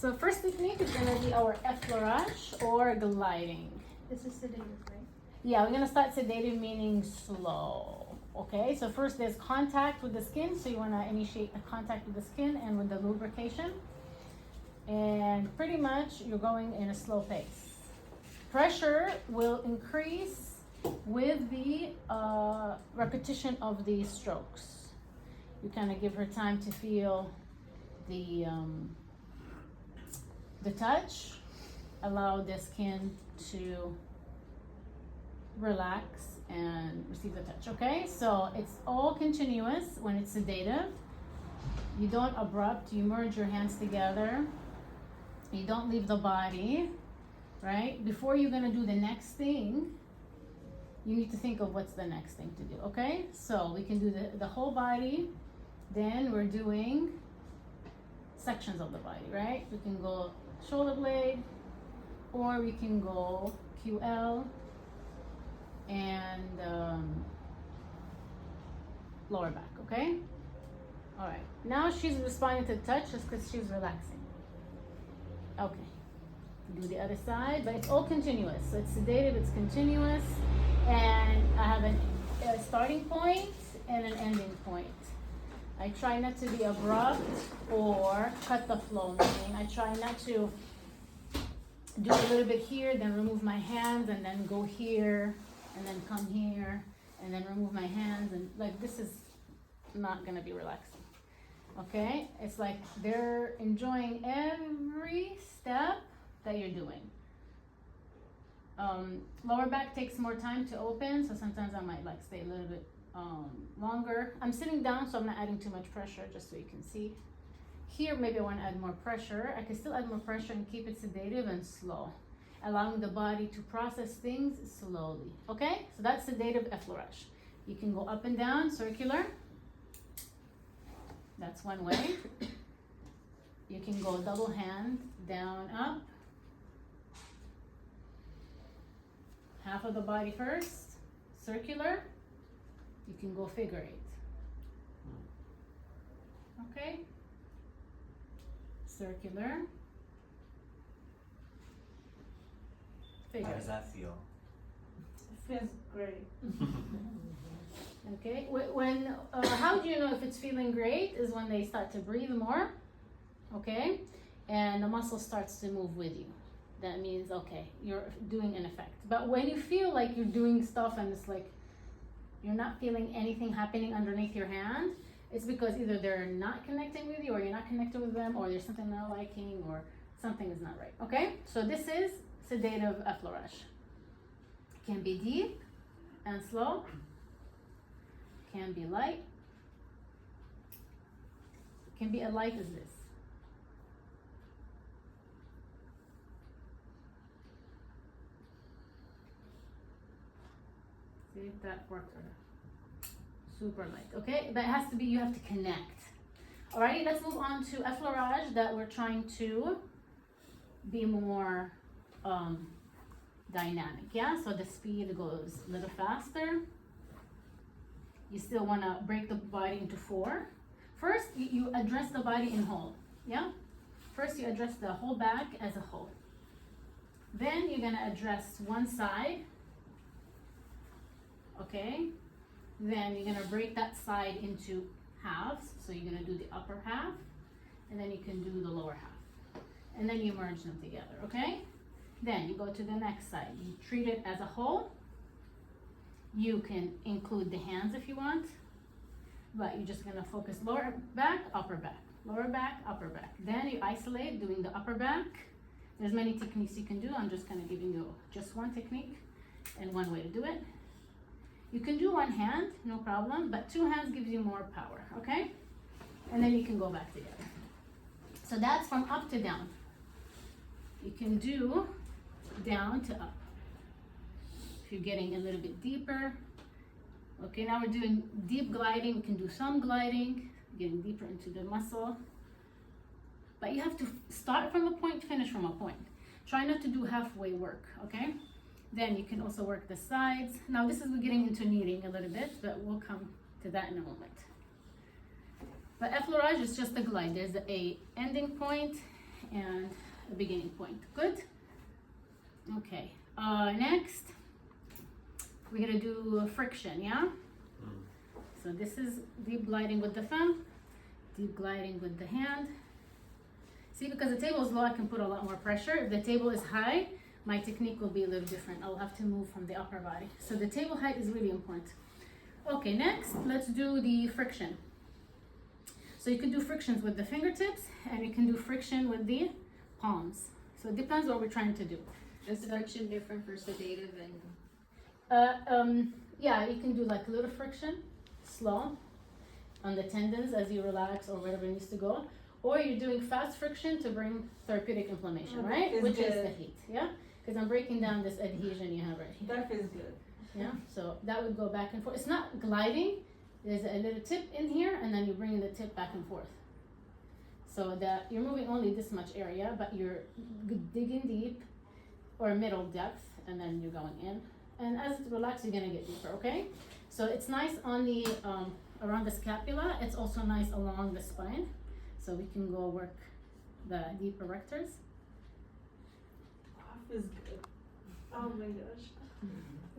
So first technique is gonna be our effleurage or gliding. This is sedative, right? Yeah, we're gonna start sedative, meaning slow. Okay, so first there's contact with the skin, so you wanna initiate the contact with the skin and with the lubrication. And pretty much you're going in a slow pace. Pressure will increase with the repetition of the strokes. You kind of give her time to feel the touch, allow the skin to relax and receive the touch. Okay, so it's all continuous when it's sedative. You don't abrupt, you merge your hands together, you don't leave the body, right? Before you're gonna do the next thing, you need to think of what's the next thing to do. Okay, so we can do the whole body, then we're doing sections of the body, right? We can go shoulder blade, or we can go QL and lower back. Okay, all right, now she's responding to touch just because she's relaxing. Okay, do the other side, but it's all continuous. So it's sedative, it's continuous, and I have a starting point and an ending point. I try not to be abrupt or cut the flow, meaning I try not to do a little bit here, then remove my hands, and then go here, and then come here, and then remove my hands, and like this is not gonna be relaxing. Okay, it's like they're enjoying every step that you're doing. Lower back takes more time to open, so sometimes I might like stay a little bit longer. I'm sitting down, so I'm not adding too much pressure, just so you can see. Here, maybe I want to add more pressure. I can still add more pressure and keep it sedative and slow, allowing the body to process things slowly. Okay, so that's sedative effleurage. You can go up and down, circular. That's one way. You can go double hand, down, up. Half of the body first, circular. You can go figure eight. Okay. Circular. Figure. How does that feel? It feels great. Okay. When how do you know if it's feeling great? Is when they start to breathe more. Okay, and the muscle starts to move with you. That means okay, you're doing an effect. But when you feel like you're doing stuff and it's like you're not feeling anything happening underneath your hand, it's because either they're not connecting with you, or you're not connecting with them, or there's something not liking, or something is not right. Okay, so this is sedative effleurage. Can be deep and slow, can be light, can be as light as this. See if that works or not. Super light, okay? But it has to be, you have to connect. Alrighty, let's move on to effleurage, that we're trying to be more dynamic, yeah? So the speed goes a little faster. You still wanna break the body into four. First, you address the body in whole, yeah? First, you address the whole back as a whole. Then you're gonna address one side, okay? Then you're gonna break that side into halves. So you're gonna do the upper half, and then you can do the lower half. And then you merge them together, okay? Then you go to the next side. You treat it as a whole. You can include the hands if you want, but you're just gonna focus lower back, upper back, lower back, upper back. Then you isolate doing the upper back. There's many techniques you can do. I'm just kind of giving you just one technique and one way to do it. You can do one hand, no problem, but two hands gives you more power, okay? And then you can go back together. So that's from up to down. You can do down to up. If you're getting a little bit deeper. Okay, now we're doing deep gliding. We can do some gliding, getting deeper into the muscle. But you have to start from a point, finish from a point. Try not to do halfway work, okay? Then you can also work the sides. Now this is getting into kneading a little bit, but we'll come to that in a moment. But effleurage is just a glide. There's a ending point and a beginning point. Good? Okay, next, we're gonna do friction, yeah? So this is deep gliding with the thumb, deep gliding with the hand. See, because the table is low, I can put a lot more pressure. If the table is high, my technique will be a little different. I'll have to move from the upper body. So the table height is really important. Okay, next, let's do the friction. So you can do frictions with the fingertips, and you can do friction with the palms. So it depends what we're trying to do. Is friction different for sedative and? Yeah, you can do like a little friction, slow, on the tendons as you relax or wherever it needs to go. Or you're doing fast friction to bring therapeutic inflammation, right? Feels Which good. is the heat, yeah? Because I'm breaking down this adhesion you have right here. That feels good. Yeah, so that would go back and forth. It's not gliding. There's a little tip in here, and then you bring the tip back and forth. So that you're moving only this much area, but you're digging deep or middle depth, and then you're going in. And as it relaxes, you're gonna get deeper, okay? So it's nice on the, around the scapula. It's also nice along the spine. So we can go work the deep erectors. That feels good. Oh my gosh.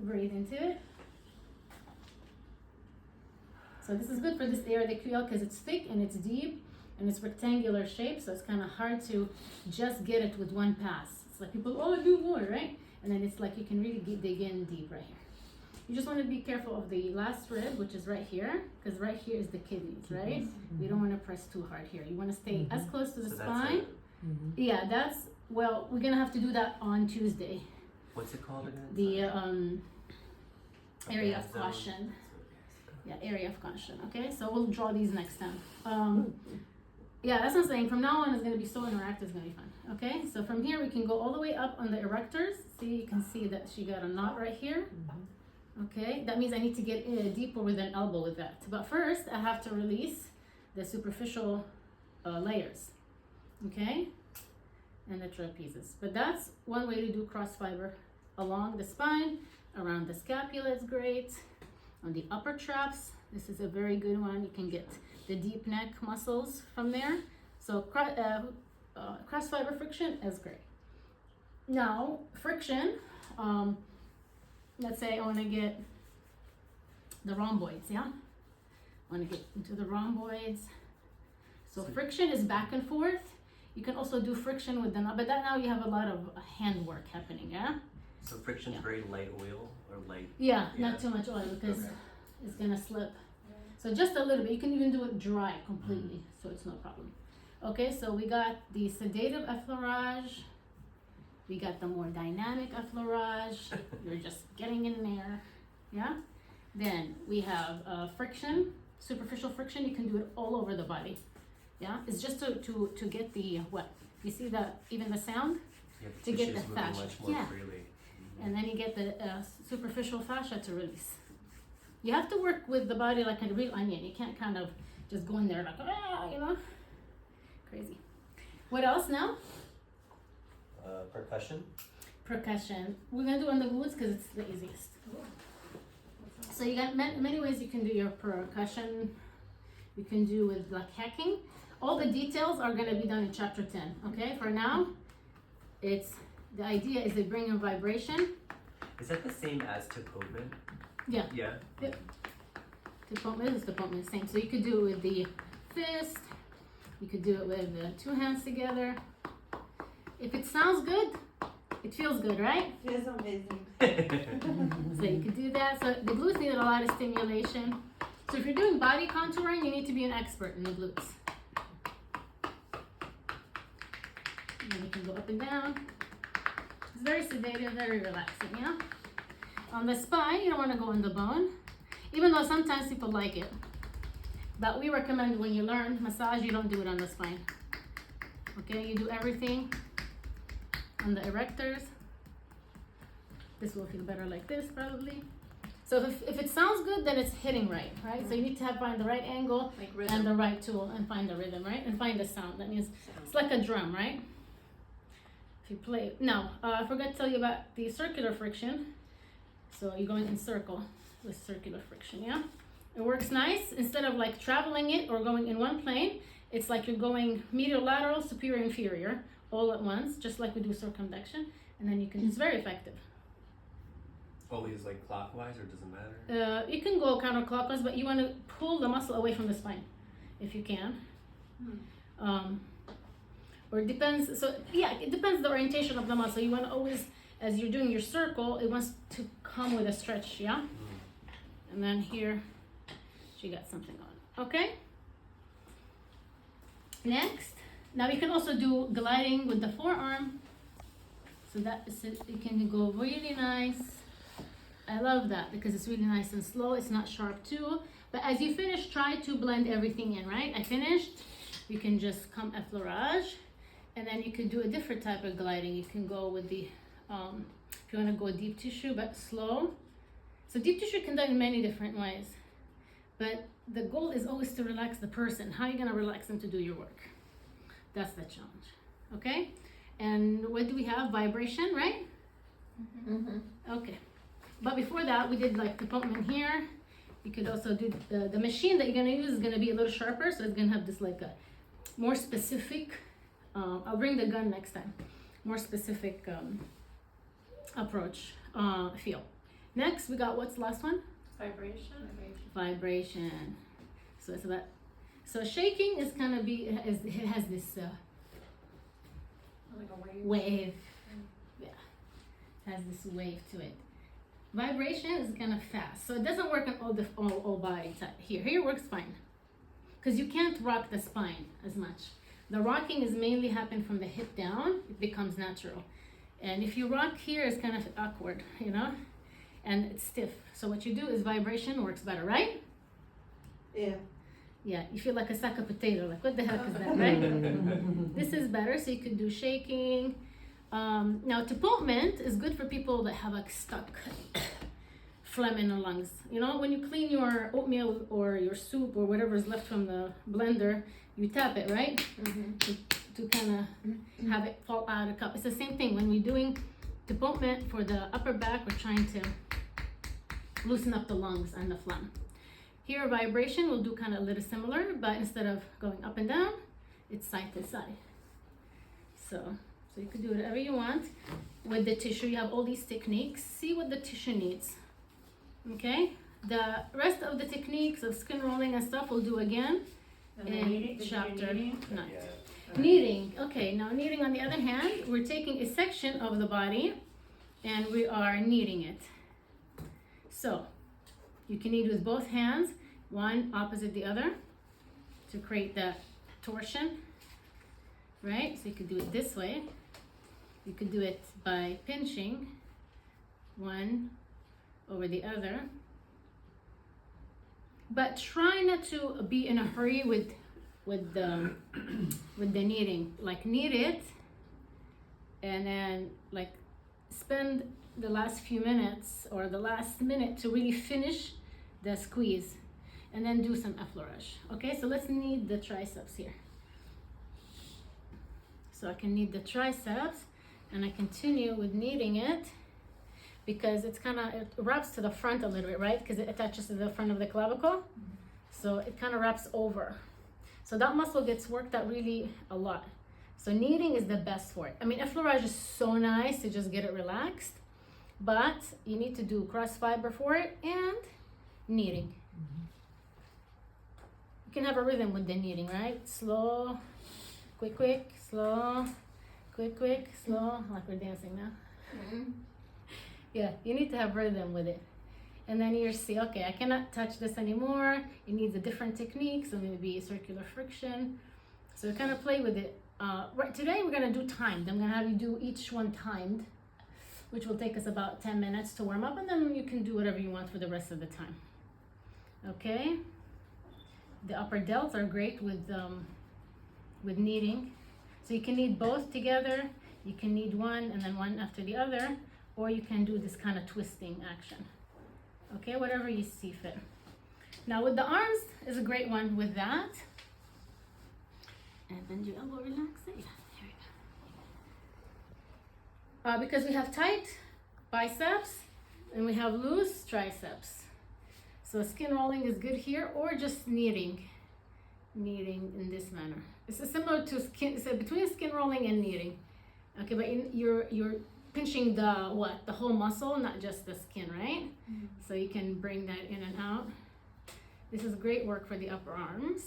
Breathe into it. So this is good for this area of the QL because it's thick and it's deep and it's rectangular shape, so it's kind of hard to just get it with one pass. It's like people, oh, do more, right? And then it's like you can really dig in deep right here. You just want to be careful of the last rib, which is right here, because right here is the kidneys, right? You don't want to press too hard here. You want to stay as close to the spine. Yeah, that's, well, we're going to have to do that on Tuesday. What's it called again? The area of zone. caution. Yeah, area of caution. Okay, so we'll draw these next time. Yeah, that's what I'm saying. From now on, it's going to be so interactive. It's going to be fun. Okay, so from here, we can go all the way up on the erectors. See, you can see that she got a knot right here. Okay, that means I need to get in deeper with an elbow with that. But first, I have to release the superficial layers. Okay, and the trapezes. But that's one way to do cross fiber along the spine, around the scapula. It's great. On the upper traps, this is a very good one. You can get the deep neck muscles from there. So cross fiber friction is great. Now friction, let's say I want to get the rhomboids, yeah? I want to get into the rhomboids. So friction is back and forth. You can also do friction with the knot, but that now you have a lot of handwork happening, yeah? So friction's very light oil or light? Yeah, Yeah. not too much oil because Okay. it's gonna slip. So just a little bit. You can even do it dry completely, so it's no problem. Okay, so we got the sedative effleurage. We got the more dynamic effleurage. You're just getting in there, yeah? Then we have friction, superficial friction. You can do it all over the body, yeah? It's just to get the, what? You see even the sound? Yeah, To the get the tissue's moving fascia. much more Yeah. freely. And then you get the superficial fascia to release. You have to work with the body like a real onion. You can't kind of just go in there like, you know? Crazy. What else now? Percussion? Percussion. We're gonna do on the glutes because it's the easiest. So you got many ways you can do your percussion. You can do with like hacking. All the details are gonna be done in chapter 10, okay? For now, the idea is they bring in vibration. Is that the same as Topodman? Yeah. Yeah? Yep. Is the same. So you could do it with the fist. You could do it with the two hands together. If it sounds good, it feels good, right? Feels amazing. So you could do that. So the glutes need a lot of stimulation. So if you're doing body contouring, you need to be an expert in the glutes. And then you can go up and down. It's very sedative, very relaxing, yeah? On the spine, you don't want to go on the bone, even though sometimes people like it. But we recommend when you learn massage, you don't do it on the spine. Okay, you do everything on the erectors. This will feel better like this, probably. So if it sounds good, then it's hitting right? So you need to find the right angle Like and rhythm. the right tool and find the rhythm, right? And find the sound. That means it's like a drum, right? If you play. Now, I forgot to tell you about the circular friction. So you're going in circle with circular friction, yeah? It works nice. Instead of like traveling it or going in one plane, it's like you're going medial lateral, superior, inferior, all at once, just like we do circumduction, and then you can, it's very effective. Always like clockwise, or does it matter? You can go counterclockwise, but you want to pull the muscle away from the spine, if you can. Or it depends, so yeah, it depends the orientation of the muscle. You want to always, as you're doing your circle, it wants to come with a stretch, yeah? And then here, she got something on, okay? Next, now you can also do gliding with the forearm. So that is, you can go really nice. I love that because it's really nice and slow. It's not sharp too. But as you finish, try to blend everything in, right? I finished. You can just come effleurage. And then you can do a different type of gliding. You can go with the, if you want to go deep tissue, but slow. So deep tissue can be done in many different ways. But the goal is always to relax the person. How are you going to relax them to do your work? That's the challenge. Okay? And what do we have? Vibration, right? Okay. But before that, we did like the pumpment here. You could also do the machine that you're going to use is going to be a little sharper. So it's going to have this like a more specific, I'll bring the gun next time, more specific approach, feel. Next, we got what's the last one? Vibration. So it's about, so shaking is gonna be, it has this Like a wave. wave. Yeah, it has this wave to it. Vibration is kind of fast, so it doesn't work on all body type. Here it works fine, because you can't rock the spine as much. The rocking is mainly happen from the hip down. It becomes natural, and if you rock here, it's kind of awkward, you know, and it's stiff. So what you do is vibration works better, right? Yeah. Yeah, you feel like a sack of potato. Like, what the heck is that, right? This is better, so you can do shaking. Now, tupulment is good for people that have like stuck phlegm in their lungs. You know, when you clean your oatmeal or your soup or whatever is left from the blender, you tap it, right? To kind of have it fall out of the cup. It's the same thing when we're doing tupulment for the upper back. We're trying to loosen up the lungs and the phlegm. Here, vibration will do kind of a little similar, but instead of going up and down, it's side to side. So you can do whatever you want. With the tissue, you have all these techniques. See what the tissue needs, okay? The rest of the techniques of skin rolling and stuff we'll do again in chapter 9. Kneading, okay, now kneading on the other hand, we're taking a section of the body and we are kneading it. So, you can knead with both hands, one opposite the other, to create that torsion, right? So you could do it this way. You could do it by pinching one over the other. But try not to be in a hurry with the kneading. Like knead it, and then like spend the last few minutes or the last minute to really finish the squeeze, and then do some effleurage. Okay, so let's knead the triceps here. So I can knead the triceps, and I continue with kneading it because it's kind of, it wraps to the front a little bit, right? Because it attaches to the front of the clavicle. So it kind of wraps over. So that muscle gets worked out really a lot. So kneading is the best for it. I mean, effleurage is so nice to just get it relaxed, but you need to do cross fiber for it and kneading. You can have a rhythm with the kneading, right? Slow, quick, quick, slow, quick, quick, slow, like we're dancing now. Yeah, you need to have rhythm with it. And then you see, okay, I cannot touch this anymore. It needs a different technique, so maybe circular friction. So kind of play with it. Right, today we're gonna do timed. I'm gonna have you do each one timed, which will take us about 10 minutes to warm up, and then you can do whatever you want for the rest of the time. Okay? The upper delts are great with kneading. So you can knead both together. You can knead one and then one after the other, or you can do this kind of twisting action. Okay, whatever you see fit. Now with the arms is a great one with that. And bend your elbow, relax it. Yeah, here we go. Because we have tight biceps and we have loose triceps. So skin rolling is good here, or just kneading. kneading in this manner. This is similar to skin, so between skin rolling and kneading. Okay, but you're pinching the whole muscle, not just the skin, right? So you can bring that in and out. This is great work for the upper arms,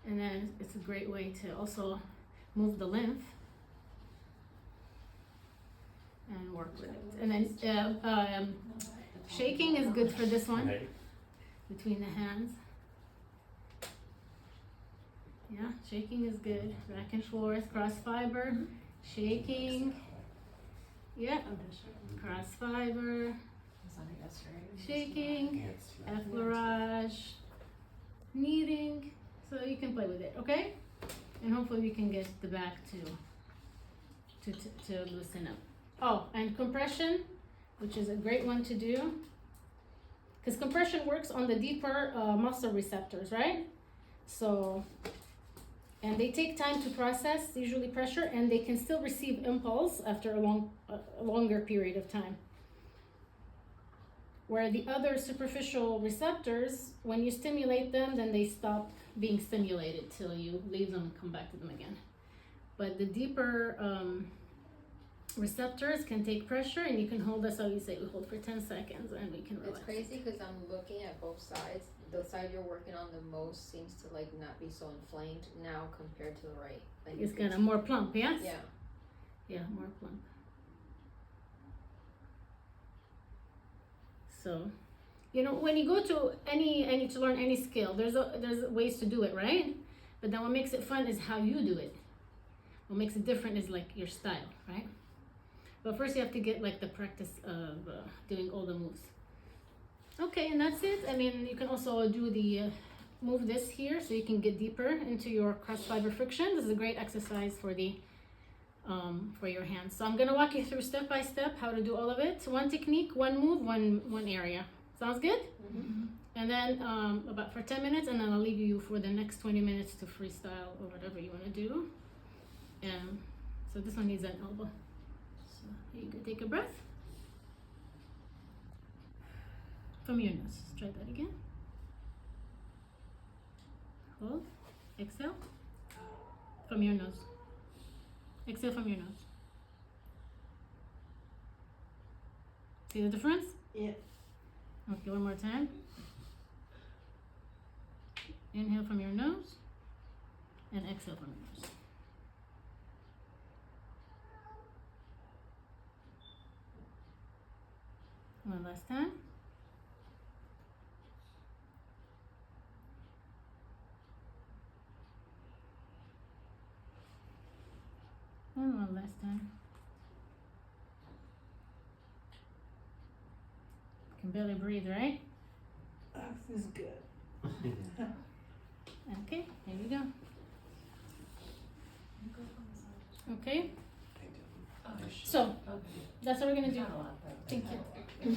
and then it's a great way to also move the lymph and work with it. And then shaking is good for this one, Right. between the hands. Yeah, shaking is good. Back and forth, cross fiber, shaking. Yeah, cross fiber, shaking, effleurage, kneading. So you can play with it, okay? And hopefully we can get the back to loosen up. Oh, and compression, which is a great one to do, because compression works on the deeper muscle receptors, right? So, and they take time to process, usually pressure, and they can still receive impulse after a longer period of time. Where the other superficial receptors, when you stimulate them, then they stop being stimulated till you leave them and come back to them again. But the deeper receptors can take pressure, and you can hold, that's how you say, we hold for 10 seconds and we can relax. It's crazy because I'm looking at both sides. The side you're working on the most seems to like not be so inflamed now compared to the right. Like It's kind of more plump, yes? Yeah. Yeah, more plump. So, you know, when you go to to learn any skill, there's ways to do it, right? But then what makes it fun is how you do it. What makes it different is like your style, right? But first you have to get like the practice of doing all the moves. Okay, and that's it. I mean, you can also do the move this here so you can get deeper into your cross fiber friction. This is a great exercise for the for your hands. So I'm gonna walk you through step by step how to do all of it. One technique, one move, one area. Sounds good? Mm-hmm. And then about for 10 minutes, and then I'll leave you for the next 20 minutes to freestyle or whatever you want to do. So this one needs an elbow. So here you go, take a breath. From your nose. Try that again. Hold. Exhale. From your nose. Exhale from your nose. See the difference? Yeah. Okay, one more time. Inhale from your nose and exhale from your nose. One last time. And one last time. You can barely breathe, right? This is good. Okay, here you go. Okay, so that's what we're gonna do. Thank you.